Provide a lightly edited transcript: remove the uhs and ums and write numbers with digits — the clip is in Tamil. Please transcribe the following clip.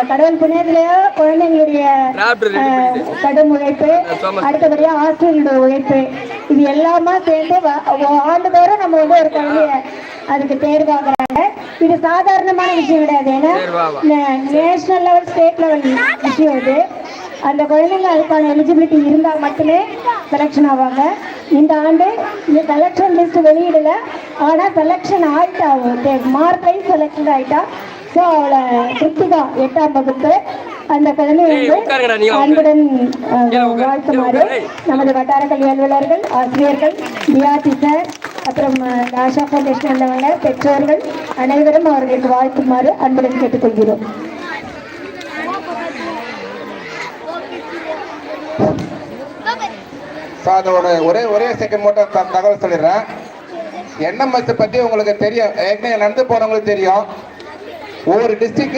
கடவுள் புண்ணியத்திலேயோ குழந்தைங்களுடைய கடும் உழைப்பு, அடுத்தபடியா ஆசிரியர்களுடைய உழைப்பு, இது எல்லாமே சேர்ந்து ஆண்டுதோறும் நம்ம வந்து ஒரு குழந்தைய அதுக்கு தேர்வாகிறாங்க. இது சாதாரணமான விஷயம் கிடையாது. ஏன்னா நேஷனல் லெவல், ஸ்டேட் லெவல் விஷயம் இது. அந்த குழந்தைங்க அதுக்கான எலிஜிபிலிட்டி இருந்தால் மட்டுமே செலெக்ஷன் ஆவாங்க. இந்த ஆண்டு இந்த செலெக்ஷன் லிஸ்ட் வெளியிடல, ஆனால் செலெக்ஷன் ஆயிட்டா, மார்க் வைஸ் செலெக்ஷன் ஆயிட்டா. ஸோ அவளை கிருத்திகா 8ஆம் வகுப்பு அந்த குழந்தை வந்து அன்புடன் வாழ்த்துமாறு நமது வட்டார கல்வி அலுவலர்கள், ஆசிரியர்கள், டிஆர்டி சார், அப்புறம் ஆஷா ஃபவுண்டேஷன் உள்ளவங்க, பெற்றோர்கள் அனைவரும் அவர்களுக்கு வாழ்த்துமாறு அன்புடன் கேட்டுக்கொள்கிறோம். ஒரே செகண்ட் மட்டும் தகவல் சொல்லிடுறேன். என்எம்எஸ் பத்தி உங்களுக்கு தெரியும், ஏற்கனவே நடந்து போனவங்களுக்கு தெரியும். ஒவ்வொரு டிஸ்ட்ரிக்ட்